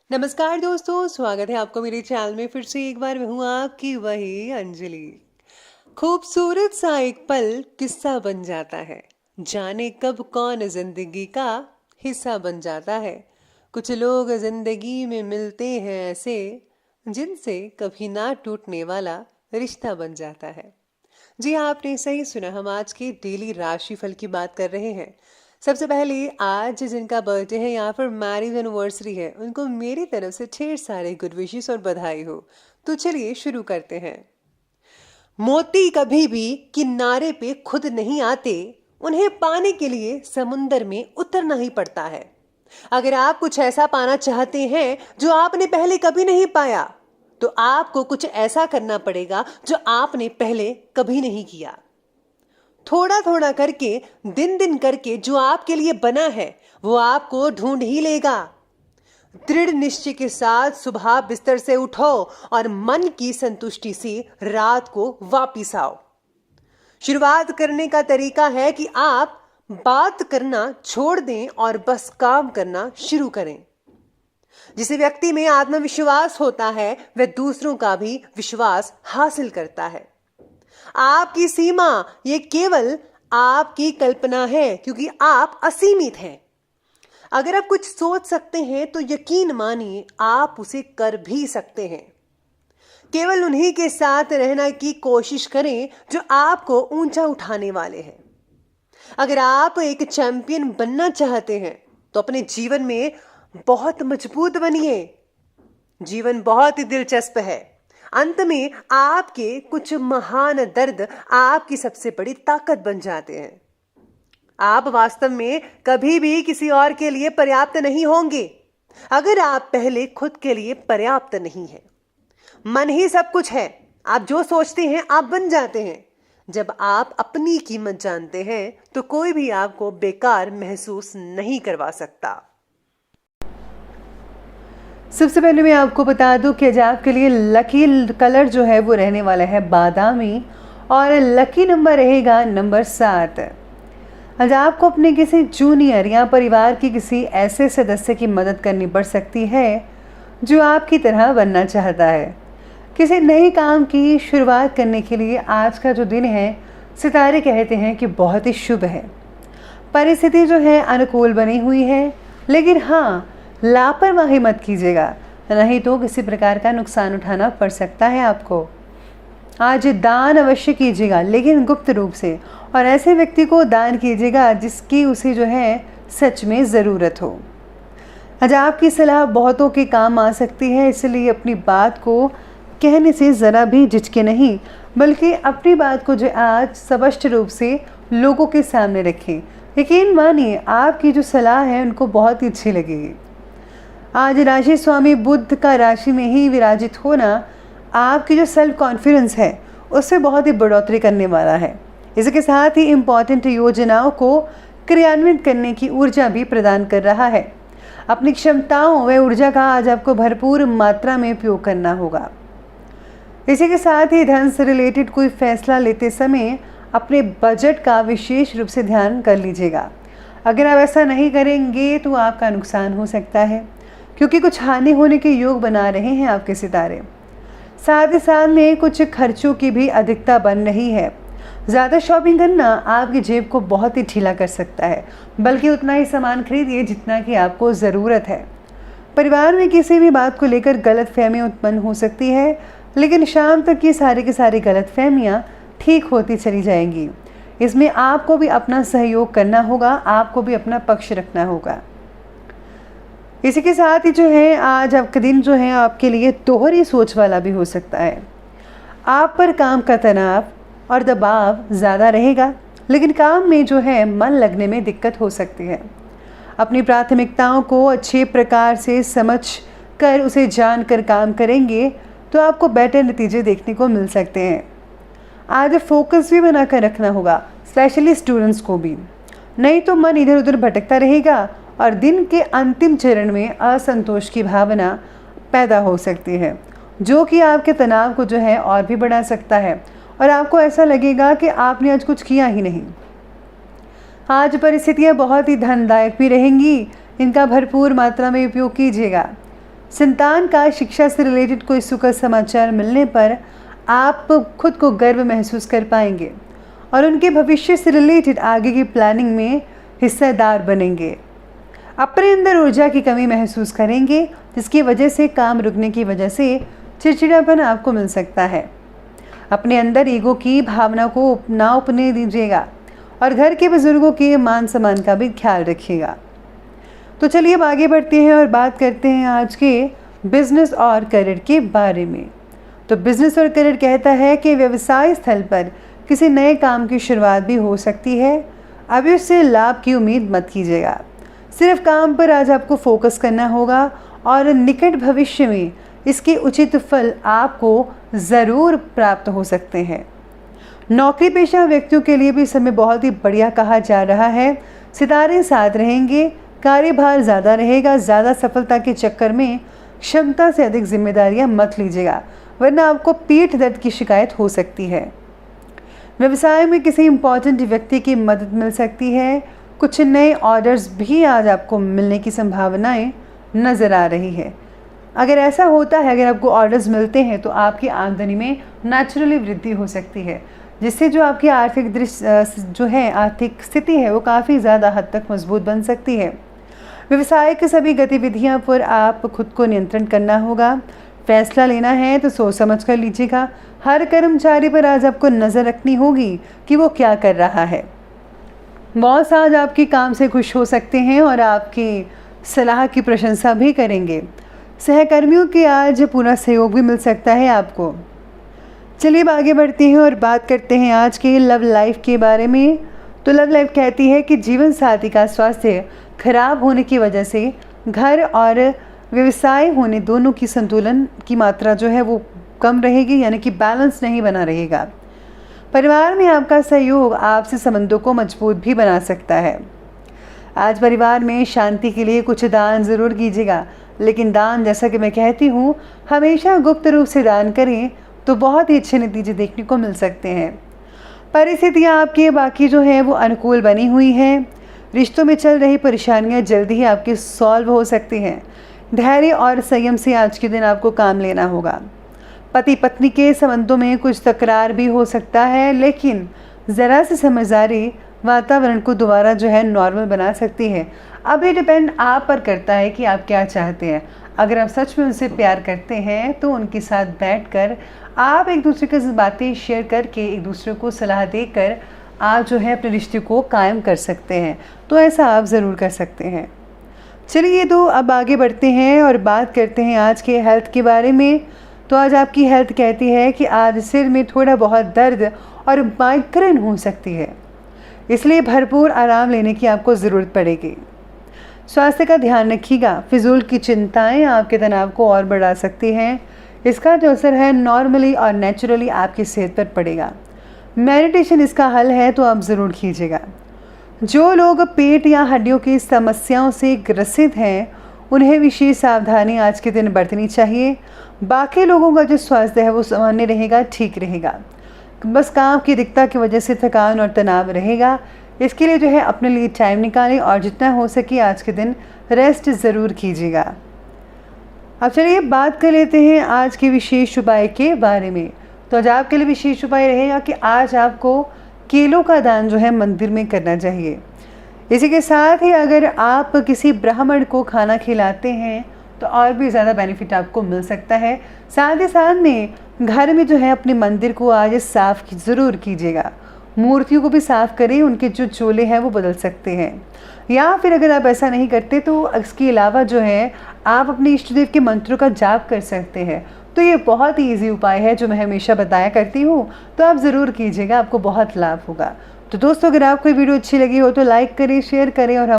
नमस्कार दोस्तों, स्वागत है आपको मेरे चैनल में। फिर से एक बार मैं हूँ आपकी वही अंजलि। खूबसूरत सा एक पल किस्सा बन जाता है, जाने कब कौन जिंदगी का हिस्सा बन जाता है। कुछ लोग जिंदगी में मिलते हैं ऐसे, जिनसे कभी ना टूटने वाला रिश्ता बन जाता है। जी हाँ, आपने सही सुना, हम आज के डेली राशिफल की बात कर रहे हैं। सबसे पहले आज जिनका बर्थडे है या फिर मैरिज एनिवर्सरी है, उनको मेरी तरफ से ढेर सारे गुड विशेस और बधाई हो। तो चलिए शुरू करते हैं। मोती कभी भी किनारे पे खुद नहीं आते, उन्हें पाने के लिए समुंदर में उतरना ही पड़ता है। अगर आप कुछ ऐसा पाना चाहते हैं जो आपने पहले कभी नहीं पाया, तो आपको कुछ ऐसा करना पड़ेगा जो आपने पहले कभी नहीं किया। थोड़ा थोड़ा करके, दिन दिन करके जो आपके लिए बना है वो आपको ढूंढ ही लेगा। दृढ़ निश्चय के साथ सुबह बिस्तर से उठो और मन की संतुष्टि से रात को वापिस आओ। शुरुआत करने का तरीका है कि आप बात करना छोड़ दें और बस काम करना शुरू करें। जिस व्यक्ति में आत्मविश्वास होता है वह दूसरों का भी विश्वास हासिल करता है। आपकी सीमा ये केवल आपकी कल्पना है, क्योंकि आप असीमित हैं। अगर आप कुछ सोच सकते हैं तो यकीन मानिए आप उसे कर भी सकते हैं। केवल उन्हीं के साथ रहने की कोशिश करें जो आपको ऊंचा उठाने वाले हैं। अगर आप एक चैंपियन बनना चाहते हैं तो अपने जीवन में बहुत मजबूत बनिए। जीवन बहुत ही दिलचस्प है। अंत में आपके कुछ महान दर्द आपकी सबसे बड़ी ताकत बन जाते हैं। आप वास्तव में कभी भी किसी और के लिए पर्याप्त नहीं होंगे अगर आप पहले खुद के लिए पर्याप्त नहीं हैं। मन ही सब कुछ है। आप जो सोचते हैं आप बन जाते हैं। जब आप अपनी कीमत जानते हैं तो कोई भी आपको बेकार महसूस नहीं करवा सकता। सबसे पहले मैं आपको बता दूं कि आज आपके लिए लकी कलर जो है वो रहने वाला है बादामी और लकी नंबर रहेगा नंबर 7। आज आपको अपने किसी जूनियर या परिवार की किसी ऐसे सदस्य की मदद करनी पड़ सकती है जो आपकी तरह बनना चाहता है। किसी नए काम की शुरुआत करने के लिए आज का जो दिन है, सितारे कहते हैं कि बहुत ही शुभ है। परिस्थिति जो है अनुकूल बनी हुई है, लेकिन हाँ, लापरवाही मत कीजिएगा, नहीं तो किसी प्रकार का नुकसान उठाना पड़ सकता है आपको। आज दान अवश्य कीजिएगा, लेकिन गुप्त रूप से, और ऐसे व्यक्ति को दान कीजिएगा जिसकी उसे जो है सच में ज़रूरत हो। आज आपकी सलाह बहुतों के काम आ सकती है, इसलिए अपनी बात को कहने से ज़रा भी झिझके नहीं, बल्कि अपनी बात को जो आज स्पष्ट रूप से लोगों के सामने रखें। यकीन मानिए आपकी जो सलाह है उनको बहुत ही अच्छी लगेगी। आज राशि स्वामी बुध का राशि में ही विराजित होना आपकी जो सेल्फ कॉन्फिडेंस है उससे बहुत ही बढ़ोतरी करने वाला है। इसके साथ ही इम्पॉर्टेंट योजनाओं को क्रियान्वित करने की ऊर्जा भी प्रदान कर रहा है। अपनी क्षमताओं व ऊर्जा का आज आपको भरपूर मात्रा में उपयोग करना होगा। इसी के साथ ही धन से रिलेटेड कोई फैसला लेते समय अपने बजट का विशेष रूप से ध्यान कर लीजिएगा। अगर आप ऐसा नहीं करेंगे तो आपका नुकसान हो सकता है, क्योंकि कुछ हानि होने के योग बना रहे हैं आपके सितारे। साथ ही साथ में कुछ खर्चों की भी अधिकता बन रही है। ज़्यादा शॉपिंग करना आपकी जेब को बहुत ही ढीला कर सकता है, बल्कि उतना ही सामान खरीदिए जितना कि आपको ज़रूरत है। परिवार में किसी भी बात को लेकर गलतफहमी उत्पन्न हो सकती है, लेकिन शाम तक ये सारी की सारी गलतफहमियाँ ठीक होती चली जाएंगी। इसमें आपको भी अपना सहयोग करना होगा, आपको भी अपना पक्ष रखना होगा। इसी के साथ ही जो है आज आपका दिन जो है आपके लिए दोहरी सोच वाला भी हो सकता है। आप पर काम का तनाव और दबाव ज़्यादा रहेगा, लेकिन काम में जो है मन लगने में दिक्कत हो सकती है। अपनी प्राथमिकताओं को अच्छे प्रकार से समझ कर उसे जान कर काम करेंगे तो आपको बेटर नतीजे देखने को मिल सकते हैं। आज फोकस भी बनाकर रखना होगा, स्पेशली स्टूडेंट्स को भी, नहीं तो मन इधर उधर भटकता रहेगा और दिन के अंतिम चरण में असंतोष की भावना पैदा हो सकती है, जो कि आपके तनाव को जो है और भी बढ़ा सकता है और आपको ऐसा लगेगा कि आपने आज कुछ किया ही नहीं। आज परिस्थितियाँ बहुत ही धनदायक भी रहेंगी, इनका भरपूर मात्रा में उपयोग कीजिएगा। संतान का शिक्षा से रिलेटेड कोई सुखद समाचार मिलने पर आप खुद को गर्व महसूस कर पाएंगे और उनके भविष्य से रिलेटेड आगे की प्लानिंग में हिस्सेदार बनेंगे। अपने अंदर ऊर्जा की कमी महसूस करेंगे, जिसकी वजह से काम रुकने की वजह से चिड़चिड़ापन आपको मिल सकता है। अपने अंदर ईगो की भावना को ना उपने दीजिएगा और घर के बुजुर्गों के मान सम्मान का भी ख्याल रखिएगा। तो चलिए अब आगे बढ़ते हैं और बात करते हैं आज के बिजनेस और करियर के बारे में। तो बिजनेस और करियर कहता है कि व्यवसाय स्थल पर किसी नए काम की शुरुआत भी हो सकती है। अभी उससे लाभ की उम्मीद मत कीजिएगा। सिर्फ काम पर आज आपको फोकस करना होगा और निकट भविष्य में इसके उचित फल आपको ज़रूर प्राप्त हो सकते हैं। नौकरी पेशा व्यक्तियों के लिए भी समय बहुत ही बढ़िया कहा जा रहा है। सितारे साथ रहेंगे, कार्यभार ज़्यादा रहेगा। ज़्यादा सफलता के चक्कर में क्षमता से अधिक जिम्मेदारियां मत लीजिएगा, वरना आपको पीठ दर्द की शिकायत हो सकती है। व्यवसाय में किसी इम्पोर्टेंट व्यक्ति की मदद मिल सकती है। कुछ नए ऑर्डर्स भी आज आपको मिलने की संभावनाएं नज़र आ रही है। अगर ऐसा होता है, अगर आपको ऑर्डर्स मिलते हैं तो आपकी आमदनी में नेचुरली वृद्धि हो सकती है, जिससे जो आपकी आर्थिक स्थिति है वो काफ़ी ज़्यादा हद तक मजबूत बन सकती है। व्यवसाय की सभी गतिविधियों पर आप खुद को नियंत्रण करना होगा। फैसला लेना है तो सोच समझ कर लीजिएगा। हर कर्मचारी पर आज आपको नज़र रखनी होगी कि वो क्या कर रहा है। बॉस आज आपके काम से खुश हो सकते हैं और आपकी सलाह की प्रशंसा भी करेंगे। सहकर्मियों के आज पूरा सहयोग भी मिल सकता है आपको। चलिए अब आगे बढ़ते हैं और बात करते हैं आज के लव लाइफ के बारे में। तो लव लाइफ कहती है कि जीवन साथी का स्वास्थ्य खराब होने की वजह से घर और व्यवसाय होने दोनों की संतुलन की मात्रा जो है वो कम रहेगी, यानी कि बैलेंस नहीं बना रहेगा। परिवार में आपका सहयोग आपसे संबंधों को मजबूत भी बना सकता है। आज परिवार में शांति के लिए कुछ दान ज़रूर कीजिएगा, लेकिन दान, जैसा कि मैं कहती हूँ, हमेशा गुप्त रूप से दान करें तो बहुत ही अच्छे नतीजे देखने को मिल सकते हैं। परिस्थितियाँ आपके बाकी जो है वो अनुकूल बनी हुई हैं। रिश्तों में चल रही परेशानियाँ जल्दी ही आपकी सॉल्व हो सकती हैं। धैर्य और संयम से आज के दिन आपको काम लेना होगा। पति पत्नी के संबंधों में कुछ तकरार भी हो सकता है, लेकिन ज़रा सी समझदारी वातावरण को दोबारा जो है नॉर्मल बना सकती है। अब ये डिपेंड आप पर करता है कि आप क्या चाहते हैं। अगर आप सच में उनसे प्यार करते हैं तो उनके साथ बैठकर आप एक दूसरे की बातें शेयर करके, एक दूसरे को सलाह देकर आप जो है अपने रिश्ते को कायम कर सकते हैं। तो ऐसा आप ज़रूर कर सकते हैं। चलिए तो अब आगे बढ़ते हैं और बात करते हैं आज के हेल्थ के बारे में। तो आज आपकी हेल्थ कहती है कि आज सिर में थोड़ा बहुत दर्द और माइग्रेन हो सकती है, इसलिए भरपूर आराम लेने की आपको ज़रूरत पड़ेगी। स्वास्थ्य का ध्यान रखिएगा। फिजूल की चिंताएं आपके तनाव को और बढ़ा सकती हैं। इसका जो असर है नॉर्मली और नेचुरली आपकी सेहत पर पड़ेगा। मेडिटेशन इसका हल है, तो आप ज़रूर कीजिएगा। जो लोग पेट या हड्डियों की समस्याओं से ग्रसित हैं उन्हें विशेष सावधानी आज के दिन बरतनी चाहिए। बाकी लोगों का जो स्वास्थ्य है वो सामान्य रहेगा, ठीक रहेगा। बस काम की अधिकता की वजह से थकान और तनाव रहेगा। इसके लिए जो है अपने लिए टाइम निकालें और जितना हो सके आज के दिन रेस्ट ज़रूर कीजिएगा। अब चलिए बात कर लेते हैं आज के विशेष उपाय के बारे में। तो आज आपके लिए विशेष उपाय रहेगा कि आज आपको केलों का दान जो है मंदिर में करना चाहिए। इसी के साथ ही अगर आप किसी ब्राह्मण को खाना खिलाते हैं तो और भी ज़्यादा बेनिफिट आपको मिल सकता है। साथ ही साथ में घर में जो है अपने मंदिर को आज साफ ज़रूर कीजिएगा। मूर्तियों को भी साफ़ करें, उनके जो चोले हैं वो बदल सकते हैं। या फिर अगर आप ऐसा नहीं करते तो इसके अलावा जो है आप अपने इष्ट देव के मंत्रों का जाप कर सकते हैं। तो ये बहुत ही ईजी उपाय है जो मैं हमेशा बताया करती हूँ, तो आप ज़रूर कीजिएगा, आपको बहुत लाभ होगा। तो दोस्तों, अगर आपको ये वीडियो अच्छी लगी हो तो लाइक करें, शेयर करें और